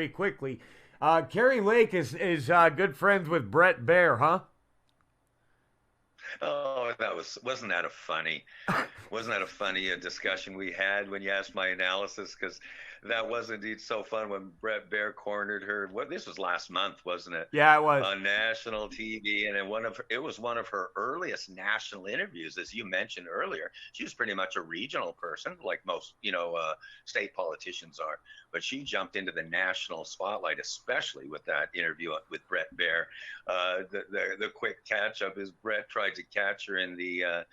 very quickly. Kari Lake is good friends with Bret Baier, huh? Oh, wasn't that a funny wasn't that a funny discussion we had when you asked my analysis? Because that was indeed so fun when Bret Baier cornered her. What this was last month, wasn't it? Yeah, it was. On national TV, and in it was one of her earliest national interviews, as you mentioned earlier. She was pretty much a regional person, like most state politicians are, but she jumped into the national spotlight, especially with that interview with Bret Baier. The quick catch up is Bret tried to catch her in the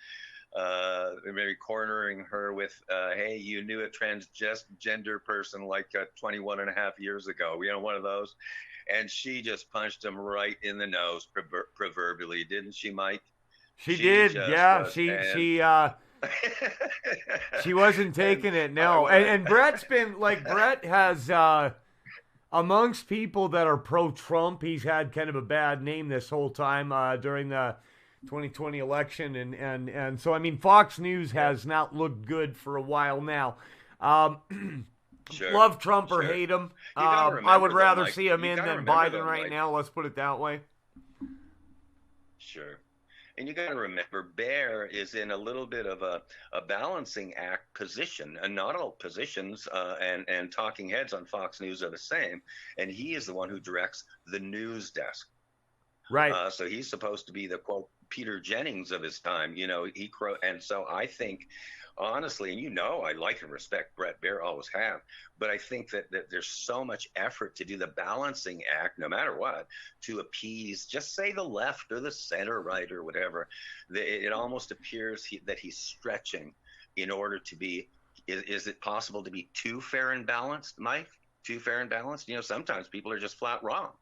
maybe cornering her with, hey, you knew a transgender person like 21 and a half years ago, one of those. And she just punched him right in the nose, proverbially, didn't she, Mike? She She did, just yeah. was, and She wasn't and taking it, I, no. when I And Bret's been like Bret has amongst people that are pro-Trump, he's had kind of a bad name this whole time during the 2020 election, and so I mean Fox News yeah, has not looked good for a while now. Um, sure, love Trump or sure. hate him. You got to I would remember though, rather Mike. see him You in got to than remember Biden though, right Mike. now. Let's put it that way. Sure. And you got to remember, Bear is in a little bit of a balancing act position, and not all positions and talking heads on Fox News are the same. And he is the one who directs the news desk. Right. So he's supposed to be the quote Peter Jennings of his time, and so I think honestly, and I like and respect Bret Baier, always have, but I think that there's so much effort to do the balancing act, no matter what, to appease, just say the left or the center right or whatever. It almost appears that he's stretching in order to be. Is it possible to be too fair and balanced, Mike? Too fair and balanced? Sometimes people are just flat wrong.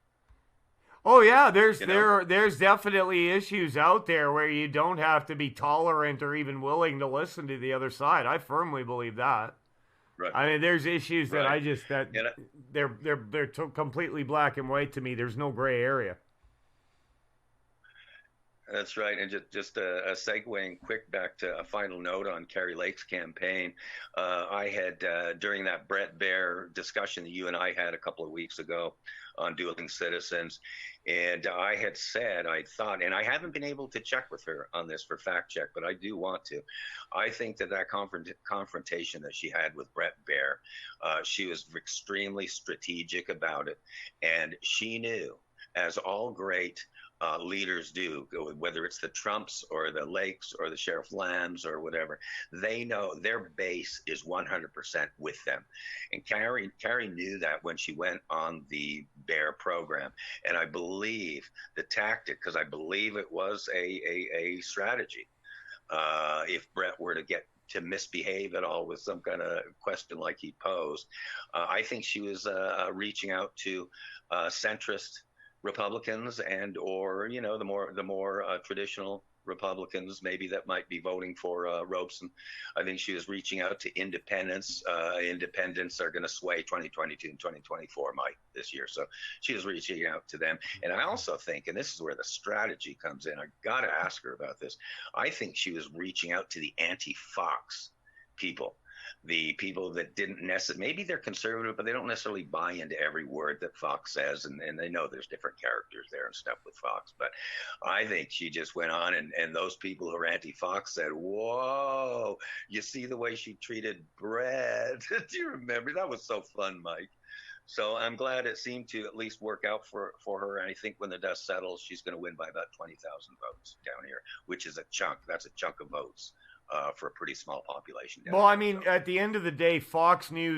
Oh yeah, You know, there's definitely issues out there where you don't have to be tolerant or even willing to listen to the other side. I firmly believe that. right, I mean, there's issues that right, I just that and they're completely black and white to me. There's no gray area. that's right. And just a segueing quick back to a final note on Kari Lake's campaign. I had, during that Bret Baier discussion that you and I had a couple of weeks ago on Dueling Citizens, and I had said, I thought, and I haven't been able to check with her on this for fact check, but I do want to. I think that confrontation that she had with Bret Baier, she was extremely strategic about it. And she knew, as all great leaders do, whether it's the Trumps or the Lakes or the Sheriff Lambs or whatever, they know their base is 100% with them. And Kari knew that when she went on the Bear program. And I believe the tactic, because I believe it was a strategy, if Bret were to get to misbehave at all with some kind of question like he posed, I think she was reaching out to centrist Republicans and or the more traditional Republicans maybe that might be voting for Robeson. I think she was reaching out to independents. Independents are going to sway 2022 and 2024, Mike, this year. So she was reaching out to them. And I also think, and this is where the strategy comes in, I got to ask her about this. I think she was reaching out to the anti-Fox people, the people that didn't necessarily, maybe they're conservative, but they don't necessarily buy into every word that Fox says. And they know there's different characters there and stuff with Fox. But I think she just went on and those people who are anti-Fox said, whoa, you see the way she treated Brad. Do you remember? That was so fun, Mike. So I'm glad it seemed to at least work out for her. And I think when the dust settles, she's going to win by about 20,000 votes down here, which is a chunk. That's a chunk of votes for a pretty small population down Well, I here. mean, So at the end of the day, Fox News